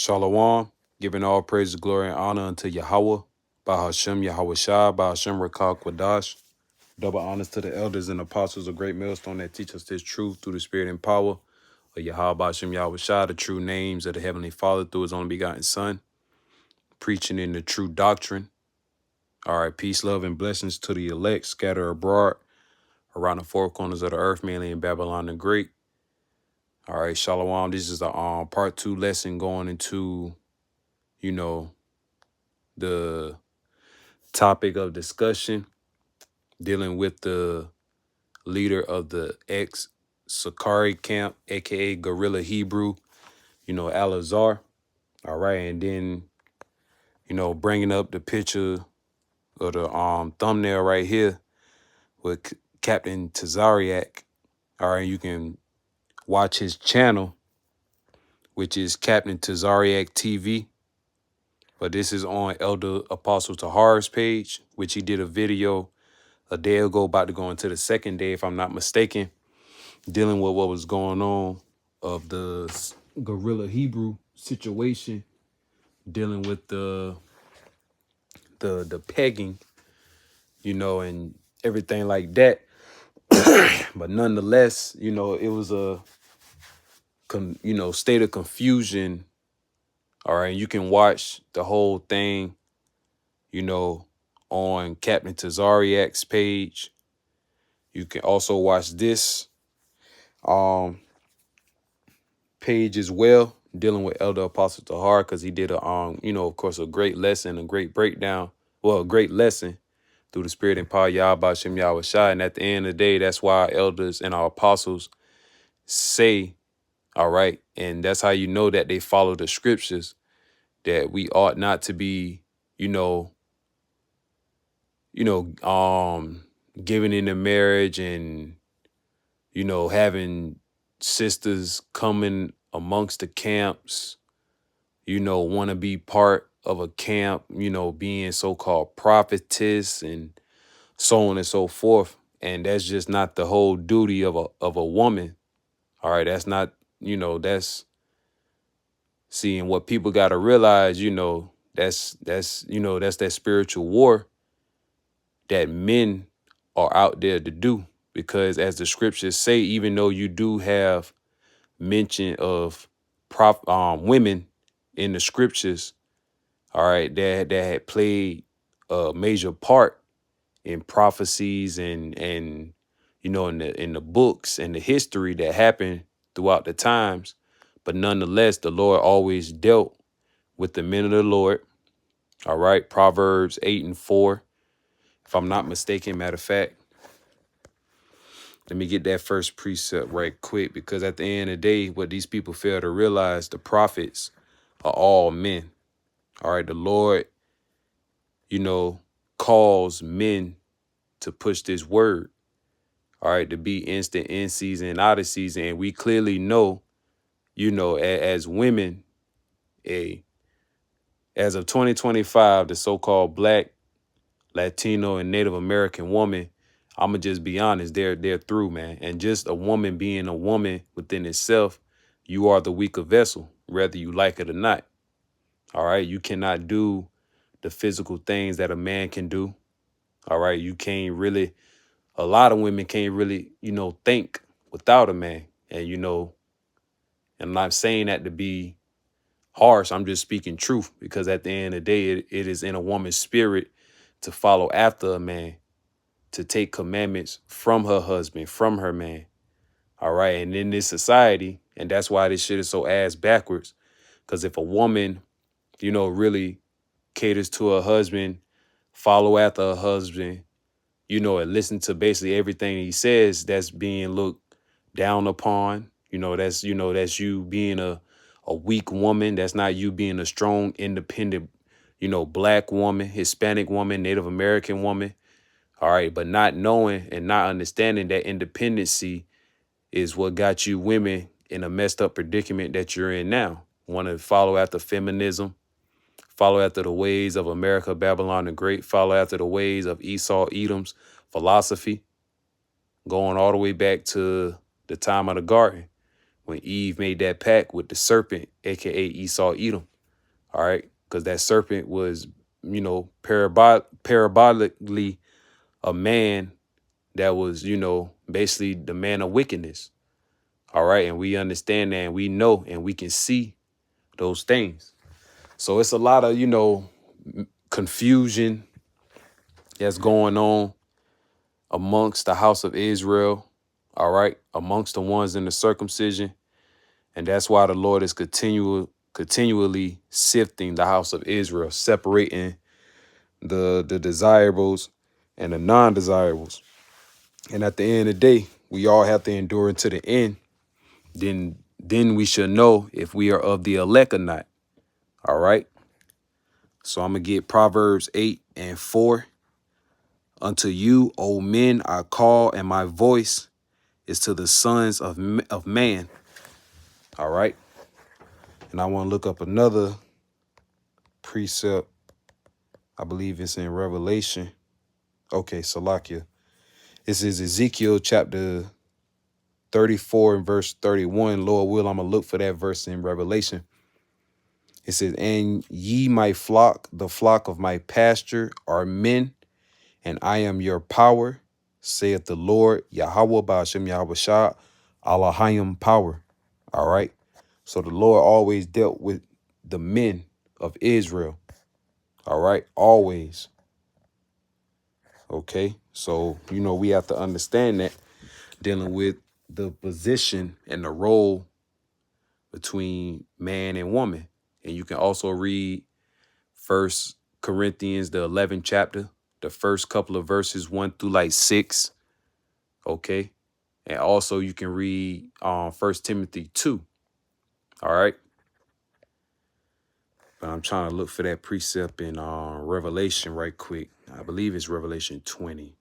Shalom, giving all praise, glory, and honor unto Yahweh, by Hashem Yahweh Shai, by Hashem Rakal Kwadash. Double honors to the elders and apostles of Great Millstone that teach us this truth through the spirit and power of Yahweh, by Hashem Yahweh Shai, the true names of the Heavenly Father through his only begotten Son, preaching in the true doctrine. All right, peace, love, and blessings to the elect scattered abroad around the four corners of the earth, mainly in Babylon the Great. All right, Shalom. This is the part 2 lesson going into, the topic of discussion dealing with the leader of the ex-Sakari camp, aka Guerrilla Hebrew, Al-Azhar. All right, and then, bringing up the picture of the thumbnail right here with Captain Tazariak. All right, you can watch his channel, which is Captain Tazariak TV. But this is on Elder Apostle Tahar's page, which he did a video a day ago, about to go into the second day, if I'm not mistaken, dealing with what was going on of the Guerrilla Hebrew situation, dealing with the pegging, and everything like that. But nonetheless, it was a state of confusion. All right, you can watch the whole thing, on Captain Tazariak's page. You can also watch this page as well, dealing with Elder Apostle Tahar, because he did of course, a great lesson, a great breakdown, a great lesson through the spirit and power of Yahweh Shem Yahweh Shai. And at the end of the day, that's why our elders and our apostles say, all right, and that's how you know that they follow the scriptures, that we ought not to be, giving into marriage and, having sisters coming amongst the camps, want to be part of a camp, being so-called prophetess and so on and so forth. And that's just not the whole duty of a woman. All right, that's not, that's seeing what people got to realize, that's that spiritual war that men are out there to do. Because as the scriptures say, even though you do have mention of women in the scriptures, all right, that had played a major part in prophecies and in the books and the history that happened throughout the times. But nonetheless, the Lord always dealt with the men of the Lord. All right, Proverbs 8:4, if I'm not mistaken. Matter of fact, let me get that first precept right quick, because at the end of the day, what these people fail to realize, the prophets are all men. All right, the Lord, calls men to push this word. All right, to be instant in season and out of season. And we clearly know, as women, as of 2025, the so-called Black, Latino, and Native American woman, I'm going to just be honest, they're through, man. And just a woman being a woman within itself, you are the weaker vessel, whether you like it or not. All right, you cannot do the physical things that a man can do. All right, you can't really, a lot of women can't really, think without a man. And, I'm not saying that to be harsh. I'm just speaking truth, because at the end of the day, it is in a woman's spirit to follow after a man, to take commandments from her husband, from her man. All right. And in this society, and that's why this shit is so ass backwards, because if a woman, really caters to her husband, follow after her husband, and listen to basically everything he says, that's being looked down upon. That's you being a weak woman. That's not you being a strong, independent, Black woman, Hispanic woman, Native American woman. All right. But not knowing and not understanding that independency is what got you women in a messed up predicament that you're in now. Want to follow after feminism, follow after the ways of America, Babylon the Great, follow after the ways of Esau, Edom's philosophy, going all the way back to the time of the garden when Eve made that pact with the serpent, aka Esau, Edom. All right. Because that serpent was, parabolically a man that was, basically the man of wickedness. All right. And we understand that and we know and we can see those things. So it's a lot of, confusion that's going on amongst the house of Israel. All right. Amongst the ones in the circumcision. And that's why the Lord is continually sifting the house of Israel, separating the desirables and the non-desirables. And at the end of the day, we all have to endure unto the end. Then we should know if we are of the elect or not. All right. So I'm going to get Proverbs 8:4. Unto you, O men, I call, and my voice is to the sons of man. All right. And I want to look up another precept. I believe it's in Revelation. Okay, Salakia. This is Ezekiel chapter 34 and verse 31. Lord will, I'm going to look for that verse in Revelation. It says, and ye my flock, the flock of my pasture, are men, and I am your power, saith the Lord, Yahweh Ba'ashem Yahweh Shah, Allahayim power. All right. So the Lord always dealt with the men of Israel. All right. Always. Okay. So, we have to understand that dealing with the position and the role between man and woman. And you can also read First Corinthians, the 11th chapter, the first couple of verses 1 through like 6. Okay. And also you can read First Timothy 2. All right. But I'm trying to look for that precept in Revelation right quick. I believe it's Revelation 20.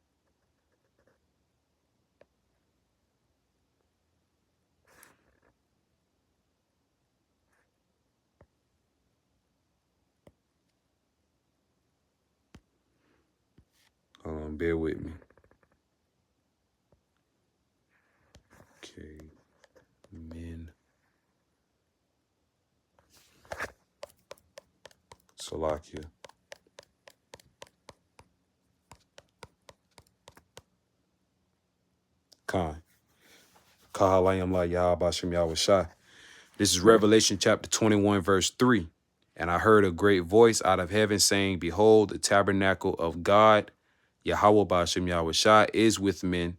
Bear with me. Okay. Men. Salakia. Khan. Kahalayam la Yah Bashim Yahweh Shai. This is Revelation chapter 21, verse 3. And I heard a great voice out of heaven saying, behold, the tabernacle of God, Yahweh Bashim Yahweh Shai, is with men,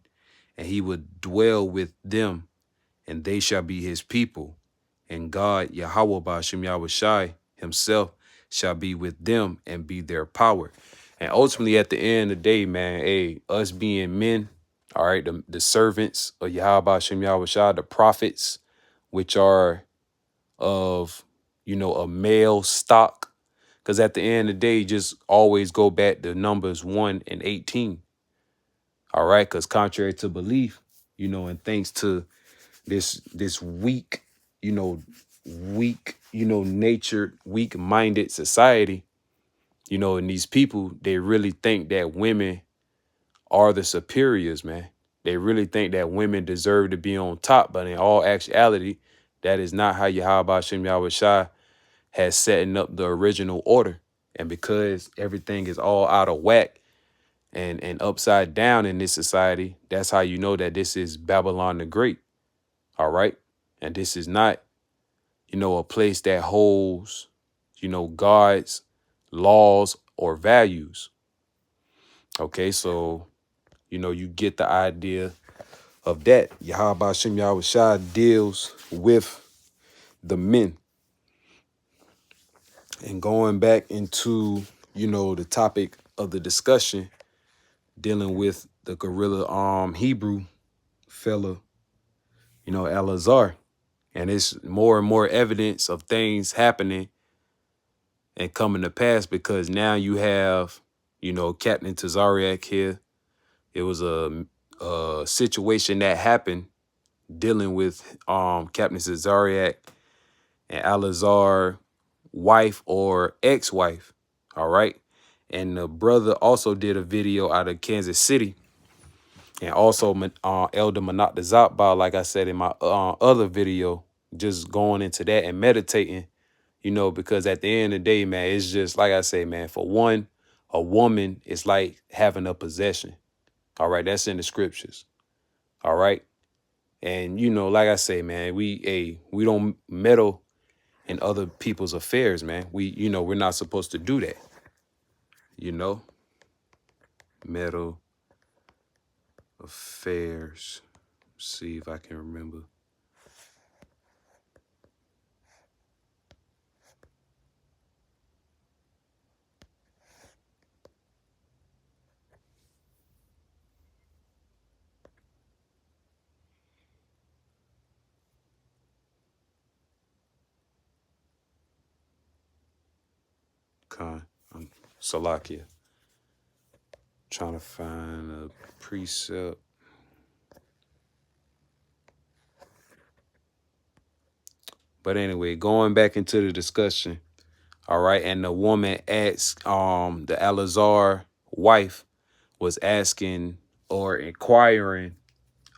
and he will dwell with them, and they shall be his people. And God, Yahweh Bashim Yahweh Shai, himself shall be with them and be their power. And ultimately, at the end of the day, man, hey, us being men, all right, the servants of Yahweh Bashim Yahweh Shai, the prophets, which are of, a male stock. Because at the end of the day, just always go back to Numbers 1 and 18. All right, because contrary to belief, and thanks to this weak, natured, weak-minded society, and these people, they really think that women are the superiors, man. They really think that women deserve to be on top, but in all actuality, that is not how Yahweh Hashem Yahweh Shai has setting up the original order. And because everything is all out of whack and upside down in this society, that's how you know that this is Babylon the Great. All right. And this is not, a place that holds, God's laws or values. Okay. So, you get the idea of that. Yahweh Hashem Yahweh Shai deals with the men. And going back into, the topic of the discussion, dealing with the gorilla Hebrew fella, Elazar. And it's more and more evidence of things happening and coming to pass because now you have, Captain Tazariak here. It was a situation that happened dealing with Captain Tazariak and Alazar wife or ex-wife. All right. And the brother also did a video out of Kansas City. And also Elder Manat the Zapba, like I said in my other video, just going into that and meditating, because at the end of the day, man, it's just like I say, man, for one, a woman is like having a possession. All right, that's in the scriptures. All right. And like I say, man, we don't meddle in other people's affairs, man. We're not supposed to do that. You know, meddle affairs. See if I can remember. Con, Salakia. Trying to find a precept. But anyway, going back into the discussion, all right, and the woman asked, the Alazar wife was asking or inquiring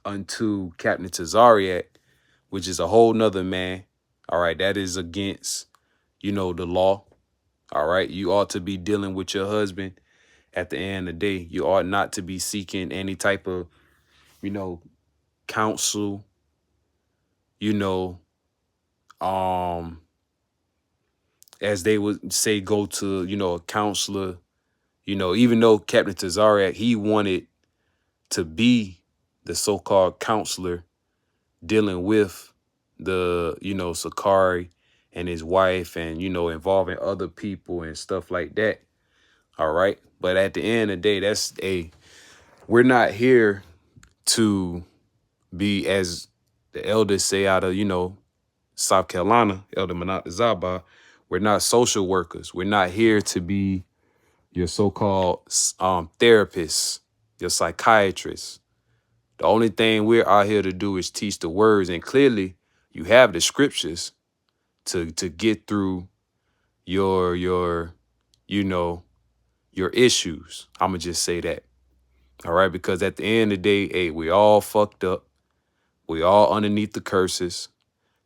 unto Captain Tazariak, which is a whole nother man. All right, that is against, the law. All right, you ought to be dealing with your husband. At the end of the day, you ought not to be seeking any type of, counsel, you know, um, as they would say, go to, a counselor, even though Captain Tazariak, he wanted to be the so-called counselor dealing with the, Sakari and his wife and, involving other people and stuff like that. All right. But at the end of the day, we're not here to be, as the elders say out of, South Carolina, Elder Manat Zaba, we're not social workers. We're not here to be your so-called therapists, your psychiatrists. The only thing we're out here to do is teach the words. And clearly you have the scriptures to get through your your issues. I'm going to just say that. All right. Because at the end of the day, hey, we all fucked up. We all underneath the curses.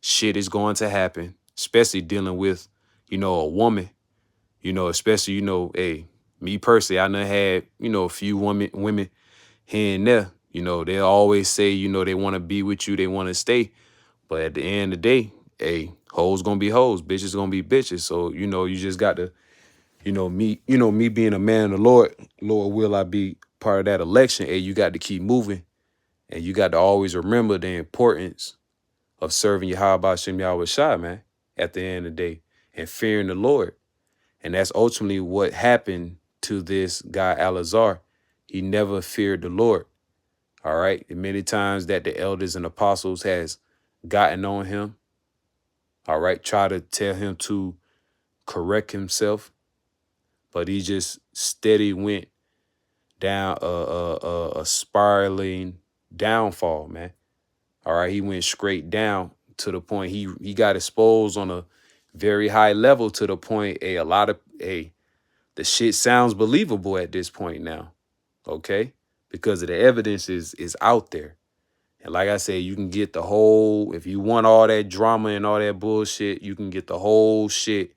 Shit is going to happen, especially dealing with, a woman, especially, hey, me personally, I done had, a few women here and there. They always say, they want to be with you, they want to stay. But at the end of the day, hey, hoes gonna be hoes, bitches gonna be bitches. So, you just got to, me being a man of the Lord, will I be part of that election? Hey, you got to keep moving. And you got to always remember the importance of serving Yahweh Shem Yahweh Shai, man, at the end of the day, and fearing the Lord. And that's ultimately what happened to this guy, Alazar. He never feared the Lord. All right. And many times that the elders and apostles has gotten on him. All right. Try to tell him to correct himself. But he just steady went down a spiraling downfall, man. All right. He went straight down to the point he got exposed on a very high level, to the point the shit sounds believable at this point now. Okay. Because of the evidence is out there. And like I said, you can get the whole, if you want all that drama and all that bullshit, you can get the whole shit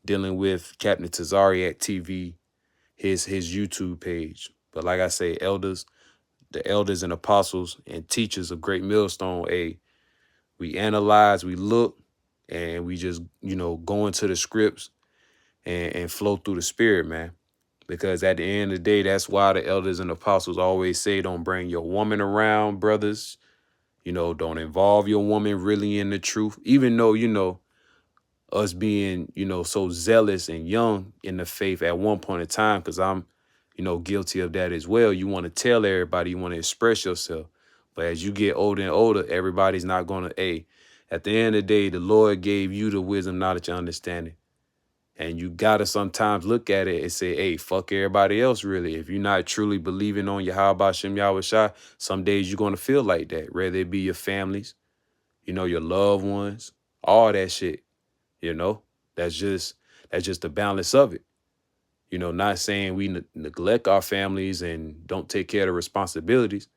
dealing with Captain Tazariak TV, his YouTube page. But like I say, the elders and apostles and teachers of Great Millstone, we analyze, we look, and we just, go into the scripts and flow through the spirit, man. Because at the end of the day, that's why the elders and apostles always say, don't bring your woman around, brothers. Don't involve your woman really in the truth, even though, us being, so zealous and young in the faith at one point in time, because I'm, guilty of that as well. You want to tell everybody, you want to express yourself. But as you get older and older, everybody's not going to, at the end of the day, the Lord gave you the wisdom, knowledge, and understanding. And you got to sometimes look at it and say, hey, fuck everybody else, really. If you're not truly believing on Yahweh Shem Yahweh Shai, some days you're going to feel like that, whether it be your families, your loved ones, all that shit, That's just the balance of it. Not saying we neglect our families and don't take care of the responsibilities,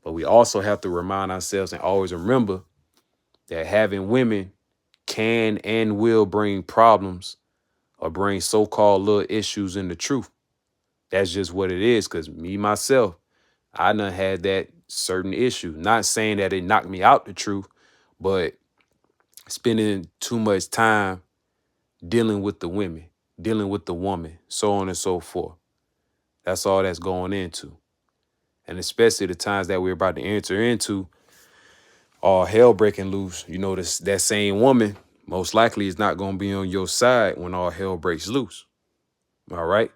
but we also have to remind ourselves and always remember that having women can and will bring problems or bring so-called little issues in the truth. That's just what it is. Cause me, myself, I done had that certain issue. Not saying that it knocked me out the truth, but spending too much time dealing with the women, dealing with the woman, so on and so forth. That's all that's going into. And especially the times that we're about to enter into, all hell breaking loose. You know, that same woman most likely is not going to be on your side when all hell breaks loose. All right.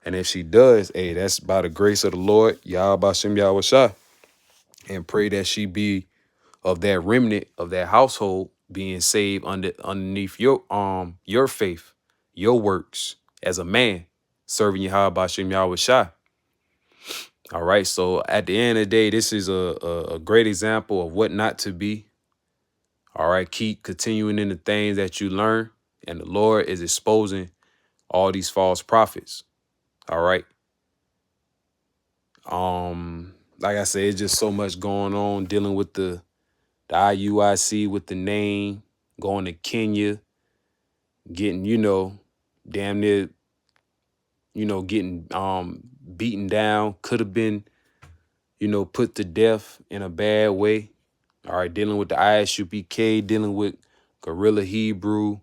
And if she does, hey, that's by the grace of the Lord, Yah Bashem Yahweh, and pray that she be of that remnant of that household being saved underneath your faith, your works as a man serving Yahweh Bashem Yahweh Shai. All right. So at the end of the day, this is a great example of what not to be. All right. Keep continuing in the things that you learn. And the Lord is exposing all these false prophets. All right. Like I said, it's just so much going on dealing with the IUIC, with the name, going to Kenya, getting, damn near, getting beaten down, could have been, put to death in a bad way. All right, dealing with the ISUPK, dealing with Gorilla Hebrew,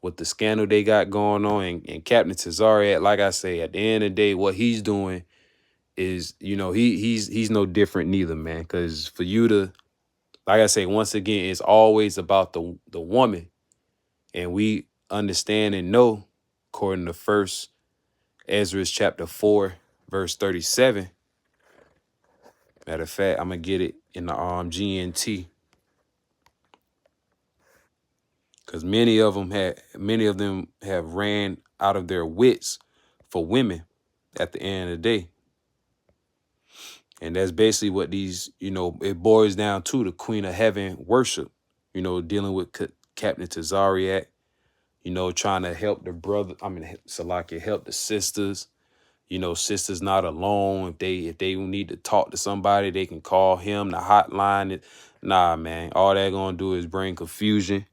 with the scandal they got going on, and Captain Tazariak, like I say, at the end of the day, what he's doing is, he's no different neither, man. Because for you to, like I say, once again, it's always about the woman. And we understand and know, according to First Ezra chapter 4, verse 37. Matter of fact, I'm gonna get it in the GNT. Because many of them have ran out of their wits for women at the end of the day. And that's basically what these, it boils down to the Queen of Heaven worship, dealing with Captain Tazariak, trying to help the brother, Salakia, help the sisters, sisters not alone. If they need to talk to somebody, they can call him, the hotline. Nah, man, all that gonna do is bring confusion.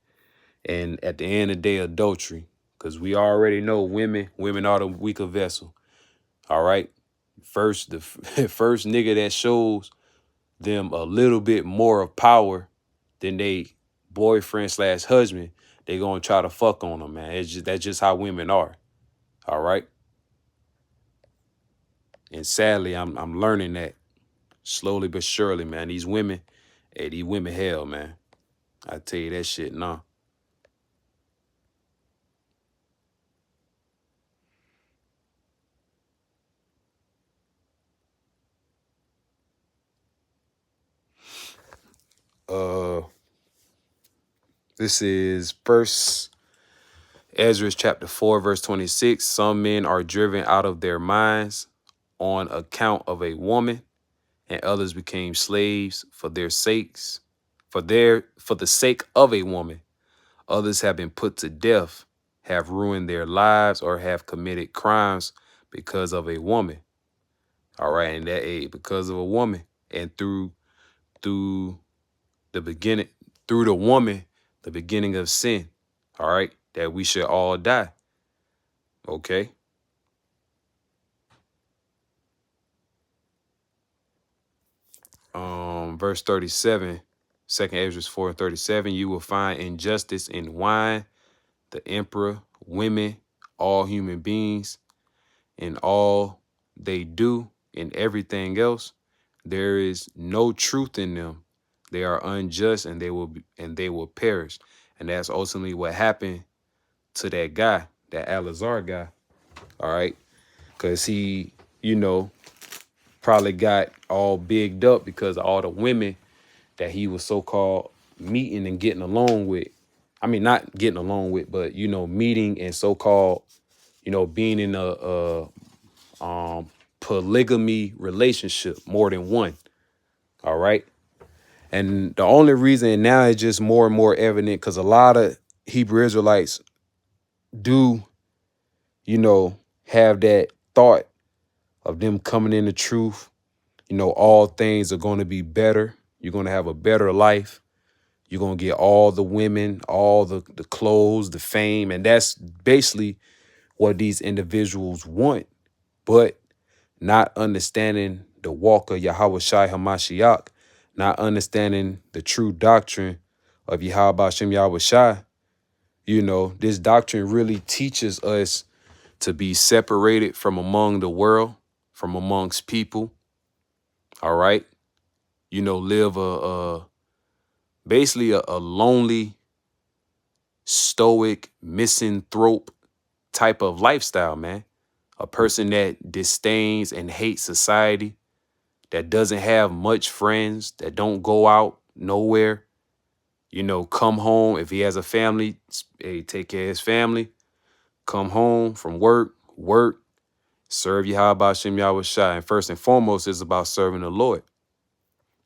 And at the end of the day, adultery. Because we already know women are the weaker vessel. All right. The first nigga that shows them a little bit more of power than they boyfriend / husband, they gonna try to fuck on them, man. That's just how women are. All right. And sadly, I'm learning that slowly but surely, man. These women hell, man. I tell you that shit, nah. This is First Ezra chapter 4, verse 26. Some men are driven out of their minds on account of a woman, and others became slaves for their sakes, for the sake of a woman. Others have been put to death, have ruined their lives, or have committed crimes because of a woman. All right, and that because of a woman, and through the beginning, through the woman, the beginning of sin. All right, that we should all die. Okay. Verse 37, 2nd Ezra 4:37. You will find injustice in wine, the emperor, women, all human beings, in all they do, and everything else. There is no truth in them. They are unjust, and they will perish. And that's ultimately what happened to that guy, that Alazar guy. All right. Because he, probably got all bigged up because of all the women that he was so-called meeting and getting along with. I mean, not getting along with, but, meeting and so-called, being in a polygamy relationship, more than one. All right. And the only reason now is just more and more evident because a lot of Hebrew Israelites do, have that thought of them coming in the truth. All things are going to be better. You're going to have a better life. You're going to get all the women, all the clothes, the fame. And that's basically what these individuals want. But not understanding the walk of Yahweh Shai Hamashiach, not understanding the true doctrine of Yahweh Shem Yahweh Shai, this doctrine really teaches us to be separated from among the world, from amongst people, all right? Live basically a lonely, stoic, misanthrope type of lifestyle, man. A person that disdains and hates society, that doesn't have much friends, that don't go out nowhere, come home. If he has a family, hey, take care of his family, come home from work, serve Yahweh Shem Yahweh Shai. And first and foremost, it's about serving the Lord.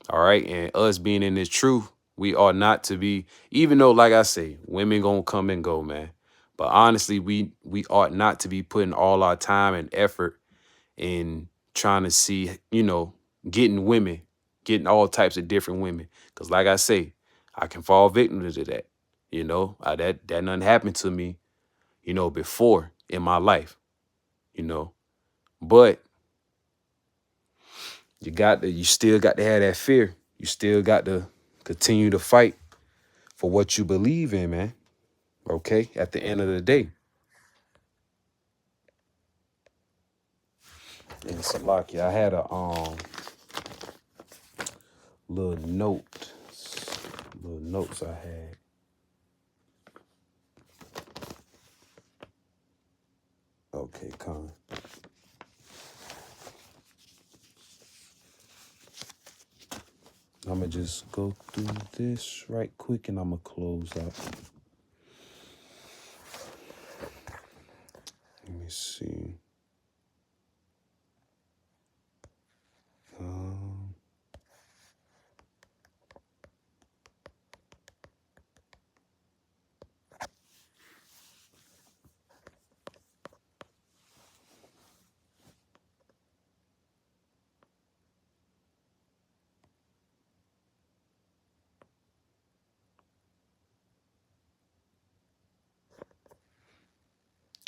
All right. And us being in this truth, we ought not to be, even though, like I say, women gonna come and go, man. But honestly, we ought not to be putting all our time and effort in trying to see, getting women, getting all types of different women. Because like I say, I can fall victim to that. That nothing happened to me, before in my life, But you still got to have that fear. You still got to continue to fight for what you believe in, man. Okay? At the end of the day. And Salaki, I had a little notes I had. Okay, Con. I'm going to just go through this right quick and I'm going to close out. Let me see.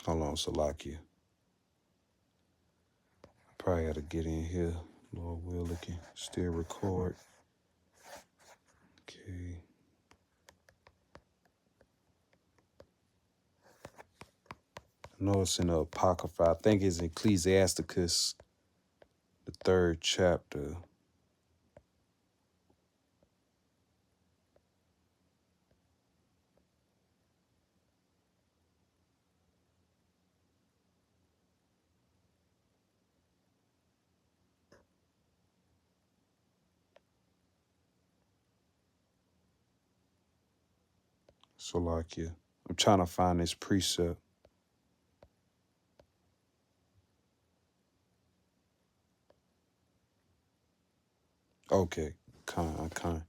Hold on, Salakia. Probably got to get in here. Lord willing, can still record. Okay. I know it's in the Apocrypha. I think it's Ecclesiasticus, the 3rd chapter. Salakia. I'm trying to find this precept. Okay. Con.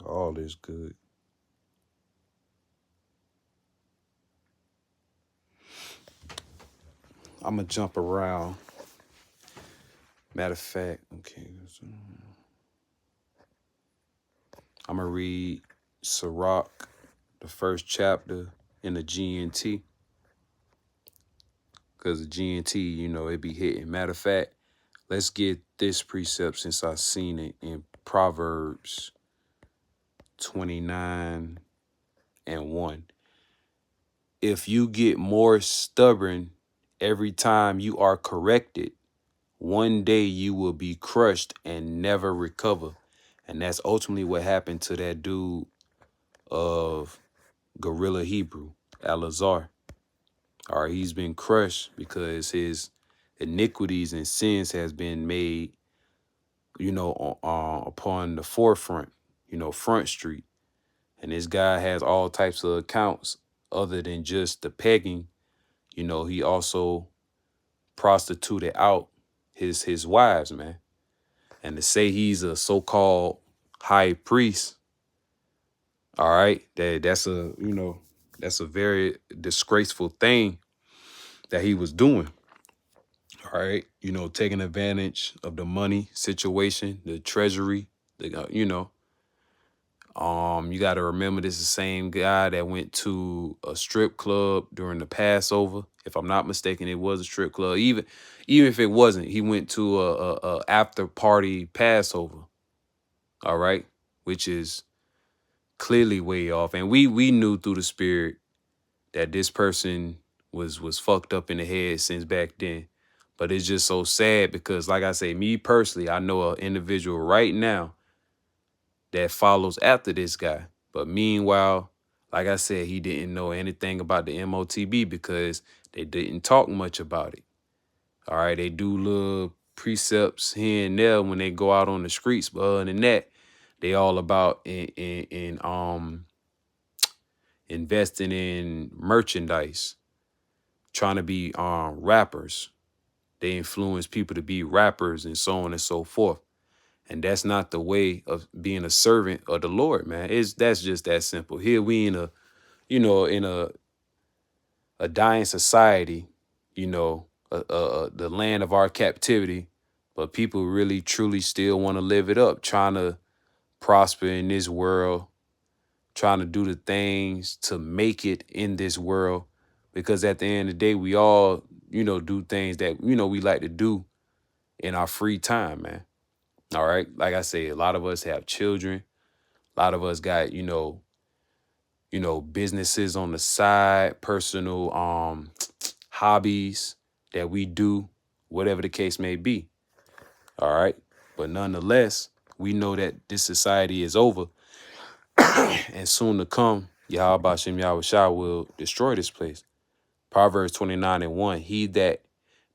All is good. I'm going to jump around. Matter of fact, okay. I'm going to read Sirach, the 1st chapter in the GNT. Because the GNT, it be hitting. Matter of fact, let's get this precept since I've seen it in Proverbs 29 and 1. If you get more stubborn every time you are corrected, one day you will be crushed and never recover. And that's ultimately what happened to that dude of Gorilla Hebrew, Alazar. Or he's been crushed because his iniquities and sins has been made, upon the forefront, Front Street. And this guy has all types of accounts other than just the pegging. He also prostituted out his wives, man. And to say he's a so-called high priest, All right. That's a, that's a very disgraceful thing that he was doing. All right. Taking advantage of the money situation, the treasury, you got to remember this is the same guy that went to a strip club during the Passover. If I'm not mistaken, it was a strip club. Even if it wasn't, he went to a after party Passover. All right, which is clearly way off. And we knew through the spirit that this person was fucked up in the head since back then. But it's just so sad because, like I say, me personally, I know an individual right now that follows after this guy. But meanwhile, like I said, he didn't know anything about the MOTB because they didn't talk much about it. All right, they do little precepts here and there when they go out on the streets, but other than that, they all about in investing in merchandise, trying to be rappers. They influence people to be rappers and so on and so forth. And that's not the way of being a servant of the Lord, man. That's just that simple. Here we in a dying society, the land of our captivity, but people really truly still want to live it up, trying to prosper in this world, trying to do the things to make it in this world. Because at the end of the day, we all, do things that, we like to do in our free time, man. All right. Like I say, a lot of us have children. A lot of us got, businesses on the side, personal hobbies that we do, whatever the case may be. All right. But nonetheless, we know that this society is over and soon to come, Yahweh Bashem Yahweh Shah will destroy this place. Proverbs 29:1, he that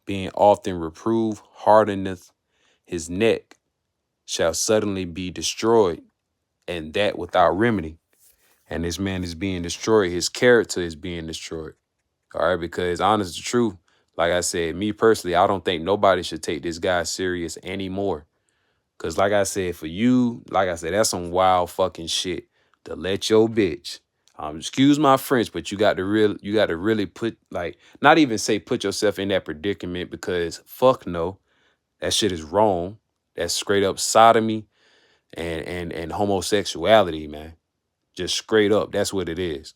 being often reproved hardeneth his neck shall suddenly be destroyed, and that without remedy. And this man is being destroyed. His character is being destroyed. All right, because honest the truth, like I said, me personally, I don't think nobody should take this guy serious anymore. Because like I said, for you, like I said, that's some wild fucking shit to let your bitch, excuse my French, but you got to really put, like, not even say put yourself in that predicament, because fuck no, that shit is wrong. That's straight up sodomy and homosexuality, man. Just straight up, that's what it is.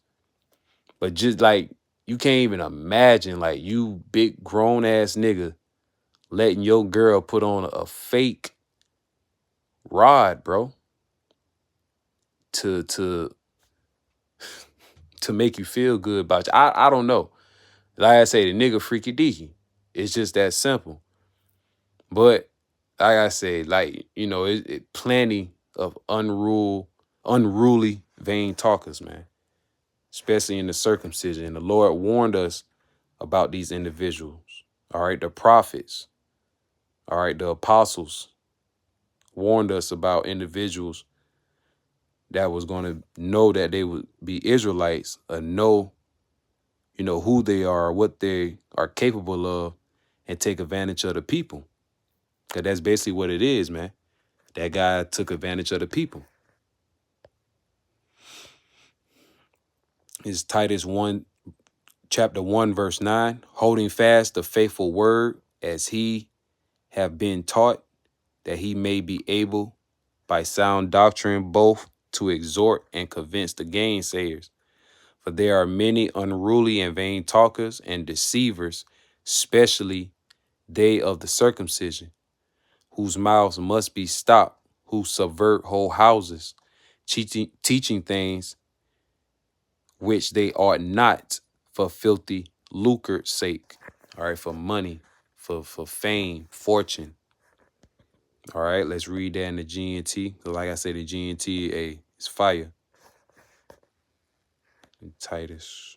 But just like, you can't even imagine, like, you big grown ass nigga letting your girl put on a fake rod, bro, to to make you feel good about you. I don't know. Like I say, the nigga freaky deaky. It's just that simple. But like I say, like, plenty of unruly, vain talkers, man. Especially in the circumcision. And the Lord warned us about these individuals. All right, the prophets, all right, the apostles warned us about individuals that was going to know that they would be Israelites, know, who they are, what they are capable of, and take advantage of the people. Because that's basically what it is, man. That guy took advantage of the people. It's Titus 1, chapter 1, verse 9, holding fast the faithful word as he have been taught, that he may be able by sound doctrine both to exhort and convince the gainsayers. For there are many unruly and vain talkers and deceivers, especially they of the circumcision, whose mouths must be stopped, who subvert whole houses, teaching things which they ought not, for filthy lucre's sake. All right, for money, for fame, fortune. All right, let's read that in the GNT. Like I said, the GNT is fire. And Titus.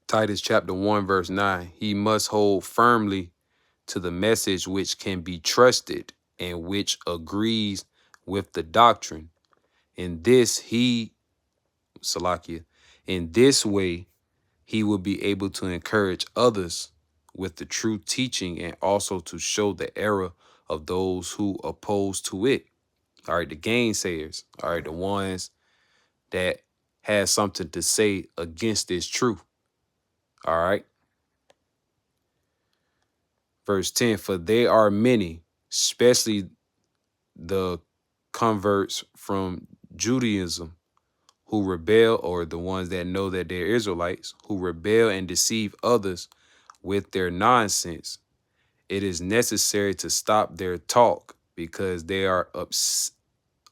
Titus chapter 1, verse 9. He must hold firmly to the message which can be trusted and which agrees with the doctrine. In this he, Salakia, In this way, he will be able to encourage others with the true teaching and also to show the error of those who oppose to it. All right, the gainsayers, all right, the ones that has something to say against this truth. All right. Verse 10, for there are many, especially the converts from Judaism, who rebel, or the ones that know that they're Israelites, who rebel and deceive others with their nonsense. It is necessary to stop their talk because they are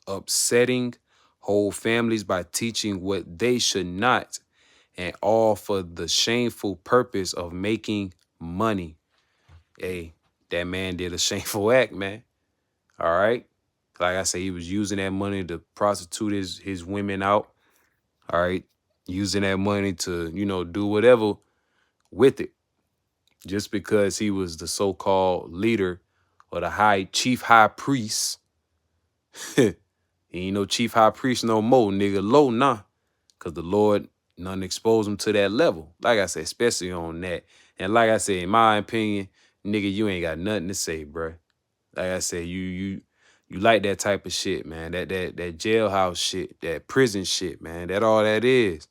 upsetting whole families by teaching what they should not, and all for the shameful purpose of making money. Hey, that man did a shameful act, man. All right. Like I say, he was using that money to prostitute his women out. All right. Using that money to, do whatever with it. Just because he was the so-called leader or the chief high priest. He ain't no chief high priest no more, nigga. Low, nah. Because the Lord none exposed him to that level. Like I said, especially on that. And like I said, in my opinion, nigga, you ain't got nothing to say, bruh. Like I said, you like that type of shit, man. That jailhouse shit, that prison shit, man. That all that is.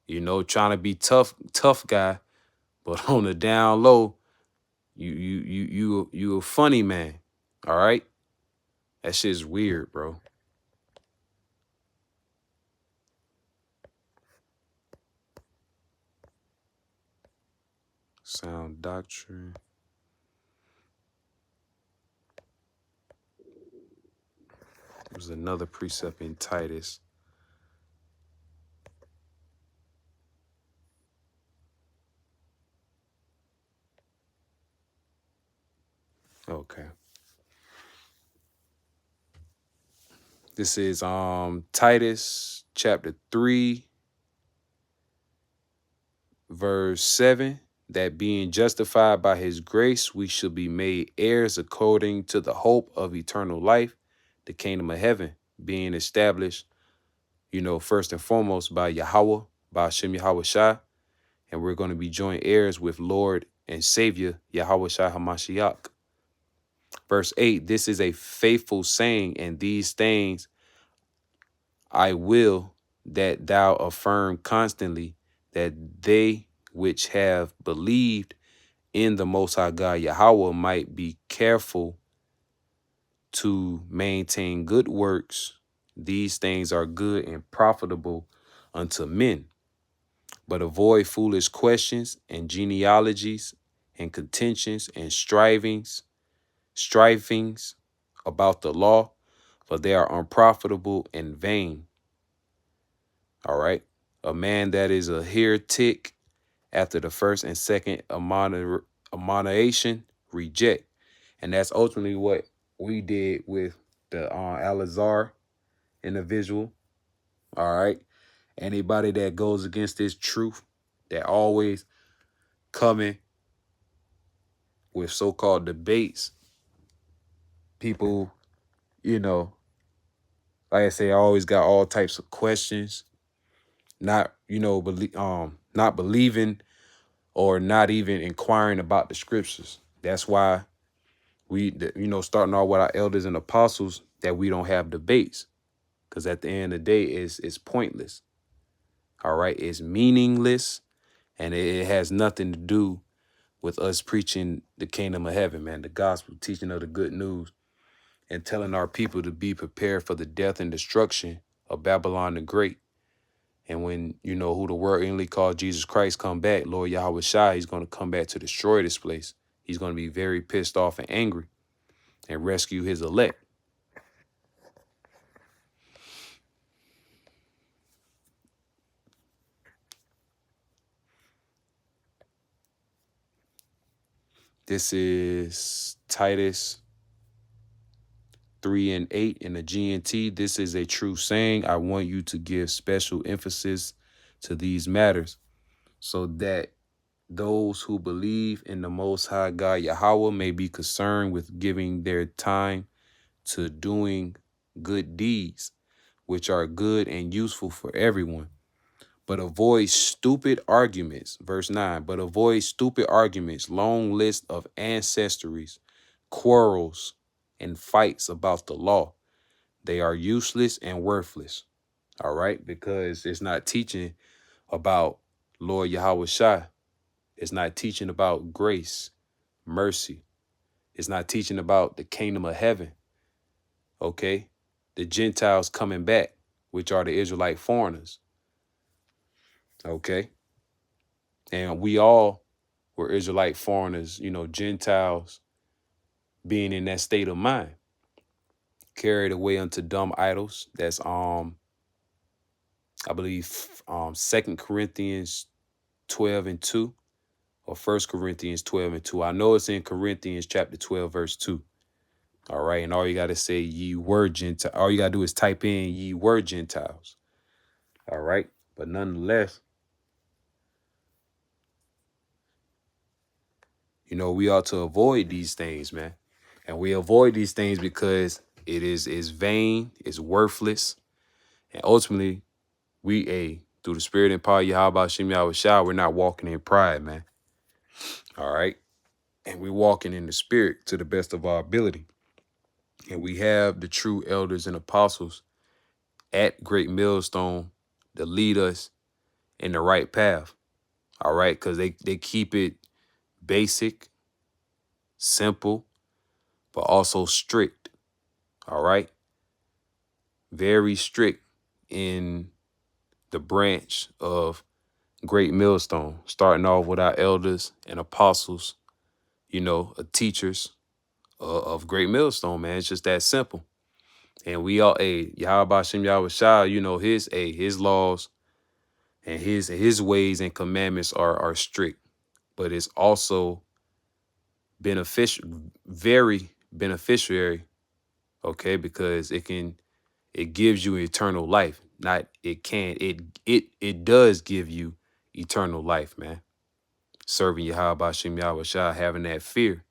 Trying to be tough guy, but on the down low, you a funny man. All right? That shit's weird, bro. Sound doctrine. There's another precept in Titus. Okay. This is Titus chapter 3, verse 7. That being justified by his grace, we shall be made heirs according to the hope of eternal life, the kingdom of heaven, being established, first and foremost by Yahweh, by Hashem Yahweh Shai, and we're going to be joint heirs with Lord and Savior Yahweh Shai HaMashiach. Verse 8, this is a faithful saying, and these things I will that thou affirm constantly, that they which have believed in the Most High God Yahweh might be careful to maintain good works. These things are good and profitable unto men. But avoid foolish questions and genealogies and contentions and strivings about the law, for they are unprofitable and vain. All right. A man that is a heretic after the first and second admonition, reject. And that's ultimately what we did with the Alazar individual. All right. Anybody that goes against this truth, that always coming with so-called debates, people, like I say, always got all types of questions, not, not believing or not even inquiring about the scriptures. That's why we, starting off with our elders and apostles, that we don't have debates. Because at the end of the day, it's pointless. All right. It's meaningless. And it has nothing to do with us preaching the kingdom of heaven, man, the gospel, teaching of the good news, and telling our people to be prepared for the death and destruction of Babylon the Great. And when, who the world inly called Jesus Christ come back, Lord Yahweh Shai, he's going to come back to destroy this place. He's going to be very pissed off and angry and rescue his elect. This is Titus 3 and 8 in the GNT. This is a true saying. I want you to give special emphasis to these matters so that those who believe in the Most High God Yahweh may be concerned with giving their time to doing good deeds, which are good and useful for everyone. But avoid stupid arguments. Verse 9. But avoid stupid arguments, long list of ancestries, quarrels, and fights about the law. They are useless and worthless. All right? Because it's not teaching about Lord Yahweh Shai. It's not teaching about grace, mercy. It's not teaching about the kingdom of heaven. Okay? The Gentiles coming back, which are the Israelite foreigners. Okay? And we all were Israelite foreigners, Gentiles being in that state of mind, carried away unto dumb idols. That's I believe 2 Corinthians 12:2 or 1 Corinthians 12:2. I know it's in Corinthians chapter 12, verse 2. All right. And all you gotta say ye were Gentiles. All you gotta do is type in ye were Gentiles. All right. But nonetheless, we ought to avoid these things, man. And we avoid these things because it's vain, it's worthless. And ultimately, through the spirit and power of Yahweh Shem Yahweh Shai, we're not walking in pride, man. All right. And we're walking in the spirit to the best of our ability. And we have the true elders and apostles at Great Millstone to lead us in the right path. All right. Because they keep it basic, simple, but also strict. All right. Very strict in the branch of Great Millstone, starting off with our elders and apostles, teachers of Great Millstone, man. It's just that simple. And we all, Yahweh Shem Yahweh Shai, his laws and his ways and commandments are strict, but it's also beneficial, very beneficiary, okay, because it gives you eternal life. Not it can, it does give you eternal life, man. Serving Yahweh Shem Yahweh Shai, having that fear.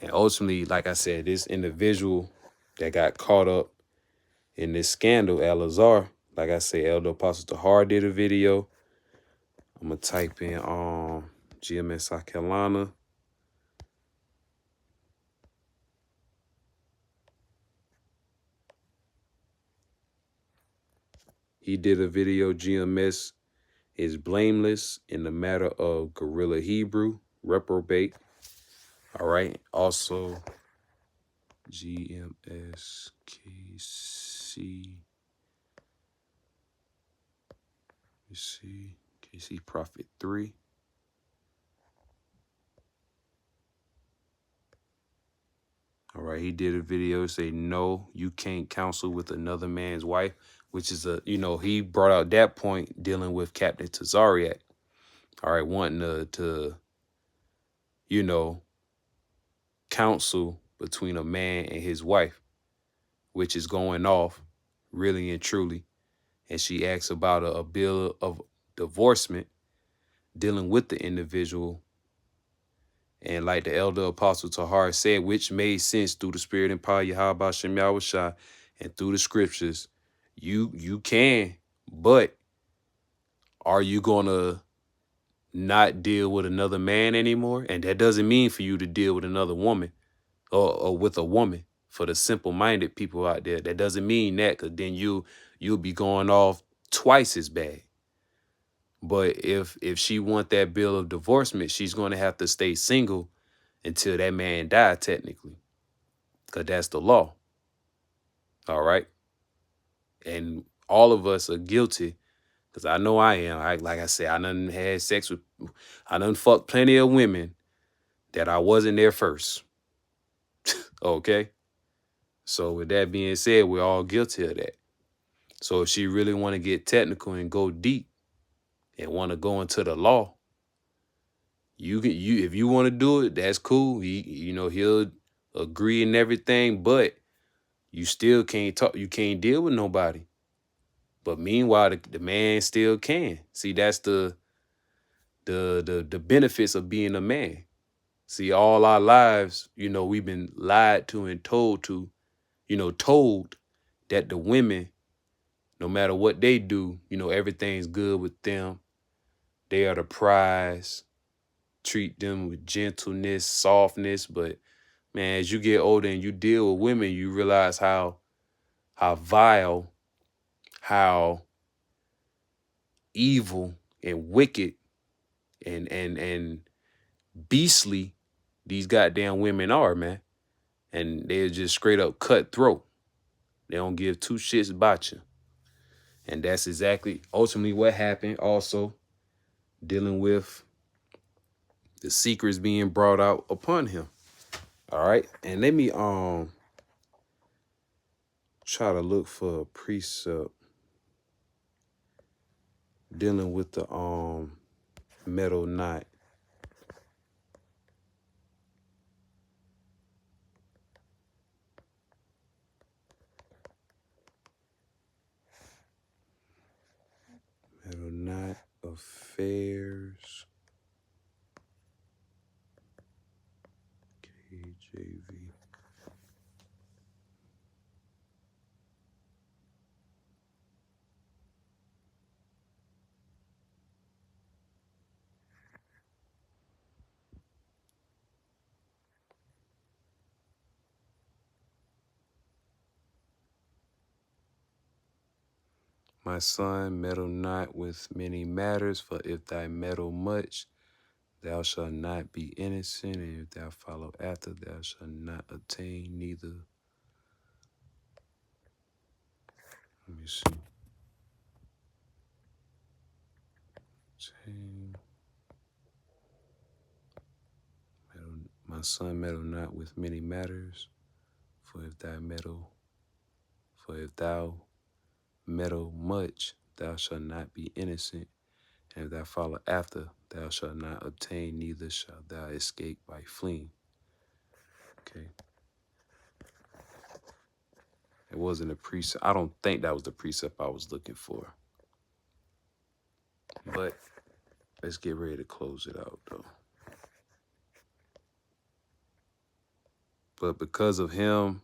And ultimately, like I said, this individual that got caught up in this scandal, Elazar, like I said, Elder Apostle Tahar did a video. I'm gonna type in GMS South Carolina. He did a video. GMS is blameless in the matter of guerrilla Hebrew, reprobate. All right. Also, GMS KC. Let's see. KC Prophet 3. All right. He did a video say, no, you can't counsel with another man's wife, which is he brought out that point dealing with Captain Tazariak. All right. Wanting to counsel between a man and his wife, which is going off really and truly. And she asks about a bill of divorcement dealing with the individual. And like the elder apostle Tahar said, which made sense through the spirit and power of Yahweh Shem Yahweh Shai and through the scriptures, you can, but are you gonna not deal with another man anymore? And that doesn't mean for you to deal with another woman or with a woman. For the simple-minded people out there, that doesn't mean that, because then you'll be going off twice as bad. But if she want that bill of divorcement, she's going to have to stay single until that man die, technically, because that's the law. All right. And all of us are guilty, because I know I am. Like I said, I done fucked plenty of women that I wasn't there first. Okay. So with that being said, we're all guilty of that. So if she really want to get technical and go deep and want to go into the law, if you want to do it, that's cool. He'll agree and everything, but you still can't talk. You can't deal with nobody. But meanwhile, the man still can. See, that's the benefits of being a man. See, all our lives, we've been lied to and told that the women no matter what they do, everything's good with them. They are the prize. Treat them with gentleness, softness. But man, as you get older and you deal with women, you realize how vile, how evil and wicked and beastly these goddamn women are, man. And they're just straight up cutthroat. They don't give two shits about you. And that's exactly ultimately what happened. Also, dealing with the secrets being brought out upon him. All right. And let me try to look for a precept dealing with the metal knot. Metal knot affairs. KJV. My son, meddle not with many matters, for if thou meddle much, thou shalt not be innocent, and if thou follow after, thou shalt not attain neither. Let me see. My son, meddle not with many matters, for if thou meddle much, thou shalt not be innocent, and if thou follow after, thou shalt not obtain, neither shalt thou escape by fleeing. Okay. It wasn't a precept. I don't think that was the precept I was looking for. But let's get ready to close it out, though. But because of him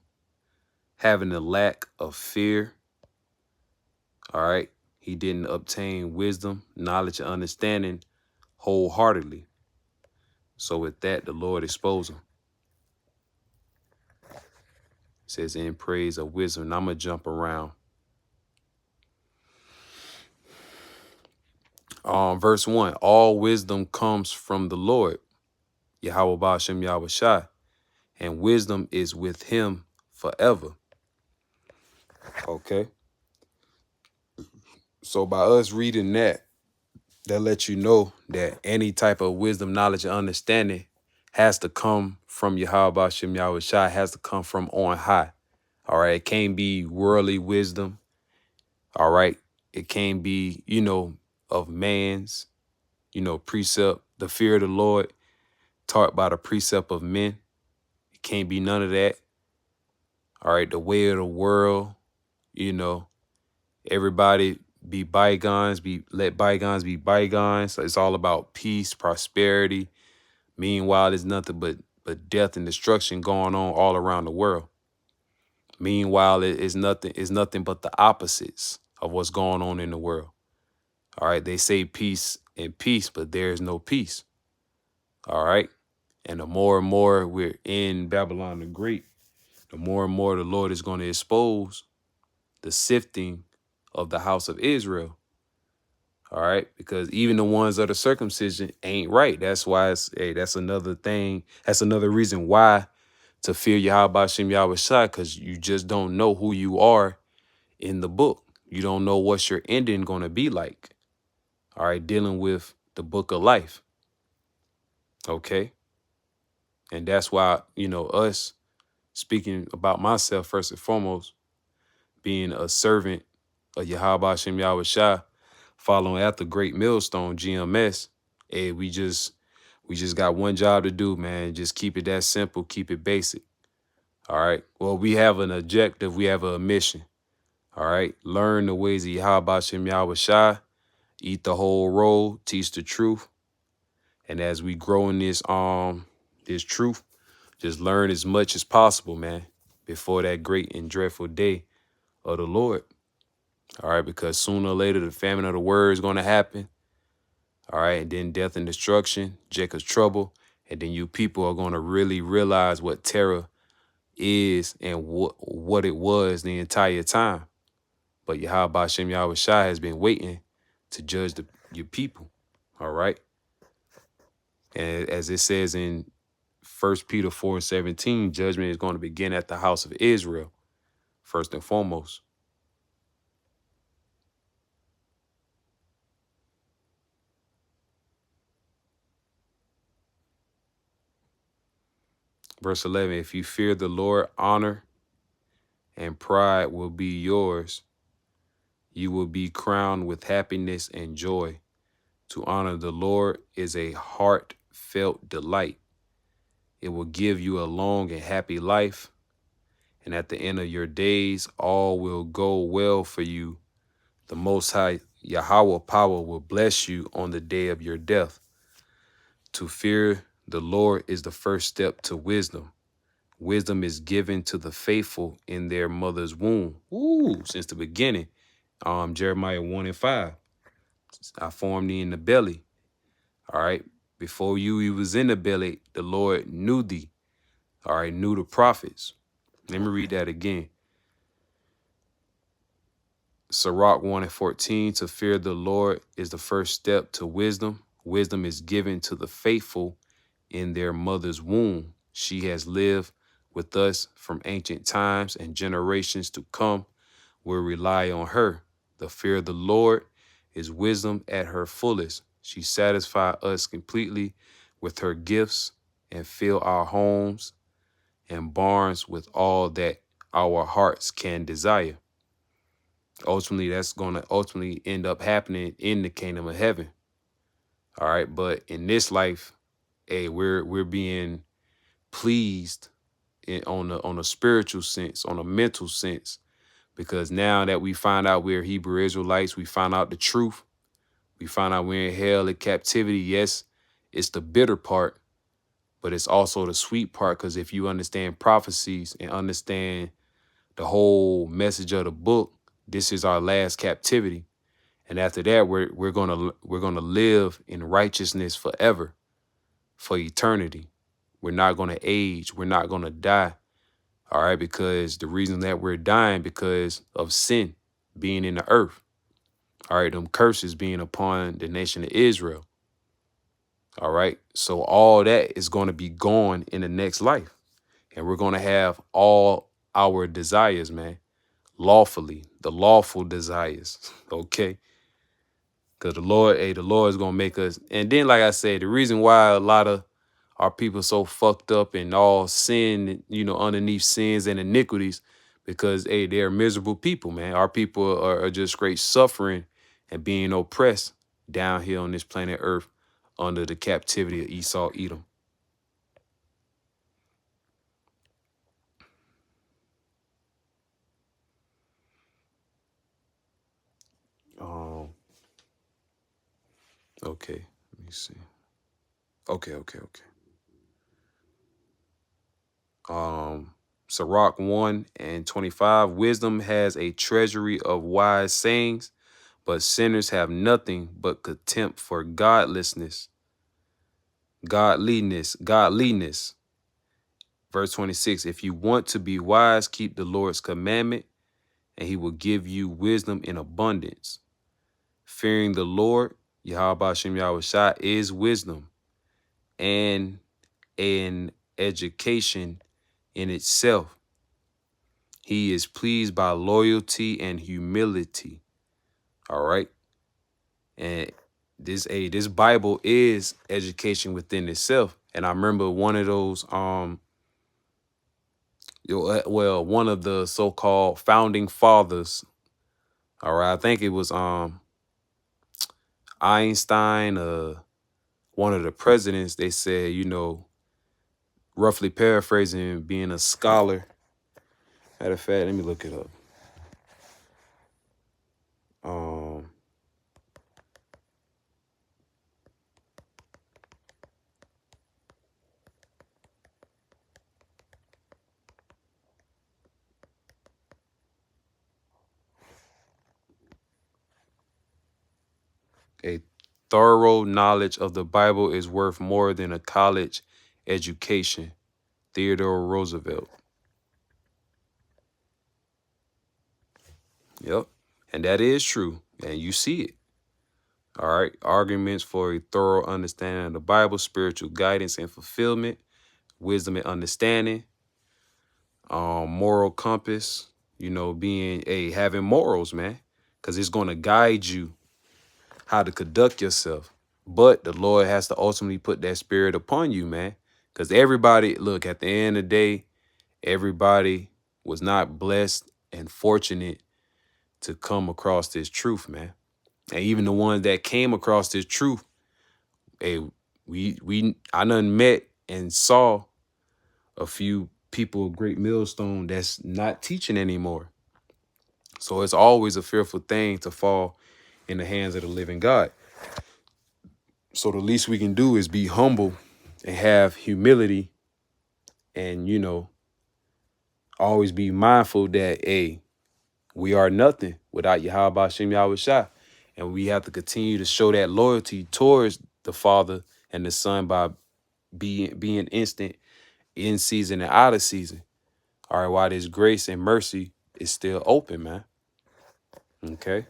having a lack of fear, all right, he didn't obtain wisdom, knowledge, and understanding wholeheartedly. So with that, the Lord exposed him. It says, in praise of wisdom. And I'm going to jump around. Verse 1, all wisdom comes from the Lord, Yahweh Ba'ashem Yahweh Shai, and wisdom is with him forever. Okay. So by us reading that lets you know that any type of wisdom, knowledge, and understanding has to come from Yahweh Ba'ashem Yahweh Shai, has to come from on high. All right. It can't be worldly wisdom. All right. It can't be, of man's, precept. The fear of the Lord taught by the precept of men. It can't be none of that. All right. The way of the world, everybody be bygones, let bygones be bygones. So it's all about peace, prosperity. Meanwhile, there's nothing but death and destruction going on all around the world. Meanwhile, it's nothing but the opposites of what's going on in the world. All right. They say peace and peace, but there is no peace. All right. And the more and more we're in Babylon the Great, the more and more the Lord is going to expose the sifting of the house of Israel. All right. Because even the ones of the circumcision ain't right. That's why that's another thing. That's another reason why to fear Yahweh Ba'ashem Yahweh Shai, because you just don't know who you are in the book. You don't know what's your ending going to be like. All right. Dealing with the book of life. Okay. And that's why, us speaking about myself first and foremost, being a servant of Yahweh Ba'ashem Yahweh Shai, following after Great Millstone, GMS, hey, we just got one job to do, man. Just keep it that simple, keep it basic. All right. Well, we have an objective, we have a mission. All right. Learn the ways of Yahweh Ba'ashem Yahweh Shai, eat the whole roll, teach the truth. And as we grow in this truth, just learn as much as possible, man, before that great and dreadful day of the Lord. All right, because sooner or later the famine of the word is going to happen. All right, and then death and destruction, Jacob's trouble, and then you people are going to really realize what terror is and what it was the entire time. But Yahweh Hashem Yahweh Shai has been waiting to judge your people. All right. And as it says in 1 Peter 4:17, judgment is going to begin at the house of Israel, first and foremost. Verse 11, if you fear the Lord, honor and pride will be yours. You will be crowned with happiness and joy. To honor the Lord is a heartfelt delight. It will give you a long and happy life. And at the end of your days, all will go well for you. The Most High Yahweh power will bless you on the day of your death. To fear the Lord is the first step to wisdom. Wisdom is given to the faithful in their mother's womb. Ooh, since the beginning. Jeremiah 1:5. I formed thee in the belly. All right. Before you was in the belly, the Lord knew thee. All right, knew the prophets. Let me read that again. Sirach 1:14, to fear the Lord is the first step to wisdom. Wisdom is given to the faithful in their mother's womb. She has lived with us from ancient times, and generations to come will rely on her. The fear of the Lord is wisdom at her fullest. She satisfies us completely with her gifts and fill our homes and barns with all that our hearts can desire. Ultimately, that's going to ultimately end up happening in the kingdom of heaven. All right. But in this life, hey, we're being pleased on a spiritual sense, on a mental sense, because now that we find out we're Hebrew Israelites, we find out the truth. We find out we're in hell, in captivity. Yes, it's the bitter part, but it's also the sweet part, because if you understand prophecies and understand the whole message of the book, this is our last captivity. And after that, we're gonna live in righteousness forever, for eternity. We're not gonna age. We're not gonna die. All right, because the reason that we're dying because of sin being in the earth. All right, them curses being upon the nation of Israel. All right, so all that is going to be gone in the next life, and we're going to have all our desires, man, lawfully, the lawful desires. Okay. Because the Lord is going to make us. And then, like I said, the reason why a lot of our people so fucked up and all sin, underneath sins and iniquities, because, hey, they're miserable people, man. Our people are just straight suffering and being oppressed down here on this planet Earth under the captivity of Esau, Edom. Um, okay, let me see. Okay. Sirach 1:25, wisdom has a treasury of wise sayings, but sinners have nothing but contempt for godliness. Verse 26, if you want to be wise, keep the Lord's commandment, and he will give you wisdom in abundance. Fearing the Lord, Yahweh Hashem Yahweh Shai, is wisdom and an education in itself. He is pleased by loyalty and humility. All right. And this Bible is education within itself. And I remember one of those, one of the so-called founding fathers. All right. I think it was Einstein, one of the presidents. They said, roughly paraphrasing, being a scholar. Matter of fact, let me look it up. Um, A thorough knowledge of the Bible is worth more than a college education. Theodore Roosevelt. Yep. And that is true. And you see it. All right. Arguments for a thorough understanding of the Bible, spiritual guidance and fulfillment, wisdom and understanding, moral compass, being having morals, man. Because it's going to guide you how to conduct yourself. But the Lord has to ultimately put that spirit upon you, man. Because everybody, look, at the end of the day, everybody was not blessed and fortunate to come across this truth, man. And even the ones that came across this truth, hey, I done met and saw a few people of great millstone that's not teaching anymore. So it's always a fearful thing to fall in the hands of the living God. So the least we can do is be humble and have humility and, always be mindful that, hey, we are nothing without Yahweh Hashem Yahweh Shai. And we have to continue to show that loyalty towards the Father and the Son by being instant in season and out of season. All right, while this grace and mercy is still open, man. Okay.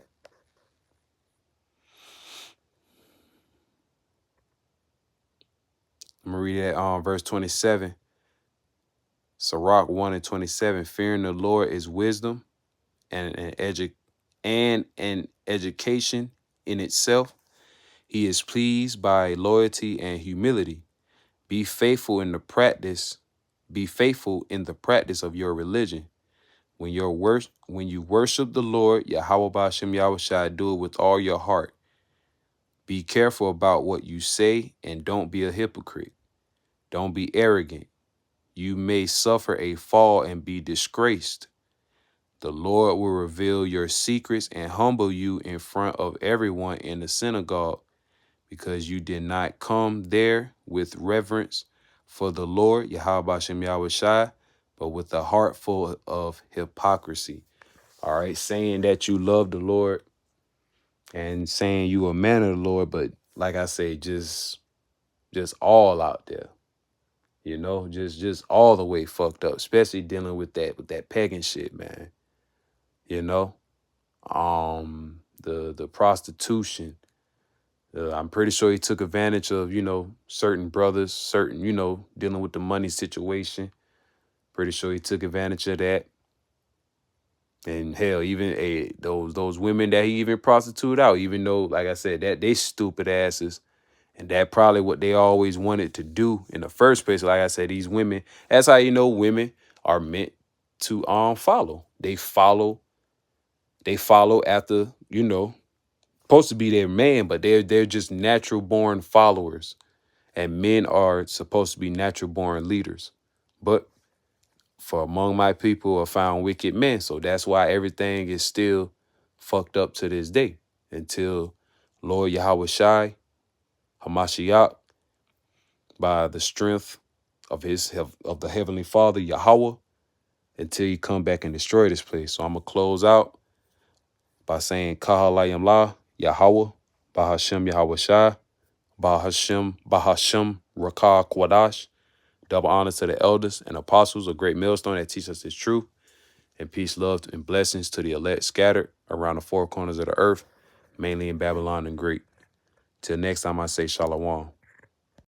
I'm going to read that verse 27. Sirach 1 and 27. Fearing the Lord is wisdom and an education in itself. He is pleased by loyalty and humility. Be faithful in the practice. Be faithful in the practice of your religion. When you worship the Lord, Yahweh B'Hashem Yahweh Shai, do it with all your heart. Be careful about what you say and don't be a hypocrite. Don't be arrogant. You may suffer a fall and be disgraced. The Lord will reveal your secrets and humble you in front of everyone in the synagogue, because you did not come there with reverence for the Lord, Yahweh Hashem Yahweh Shai, but with a heart full of hypocrisy. All right, saying that you love the Lord and saying you a man of the Lord, but like I say, just all out there, just all the way fucked up, especially dealing with that pagan shit, man. The prostitution. I'm pretty sure he took advantage of, certain brothers, dealing with the money situation. Pretty sure he took advantage of that. And hell, even those women that he even prostituted out, even though, like I said, that they stupid asses. And that probably what they always wanted to do in the first place. Like I said, these women, that's how women are meant to follow. They follow after, supposed to be their man, but they're just natural born followers. And men are supposed to be natural born leaders. But for among my people are found wicked men. So that's why everything is still fucked up to this day. Until Lord Yahweh Shai, Hamashiach, by the strength of the Heavenly Father, Yahweh, until he come back and destroy this place. So I'm going to close out by saying Kahalayam La, Yahweh, Bahashem Yahweh Shai, Bahashem Rakah Kwadash. Double honor to the elders and apostles, a great millstone that teach us this truth. And peace, love, and blessings to the elect scattered around the four corners of the earth, mainly in Babylon and Greek. Till next time, I say Shalom.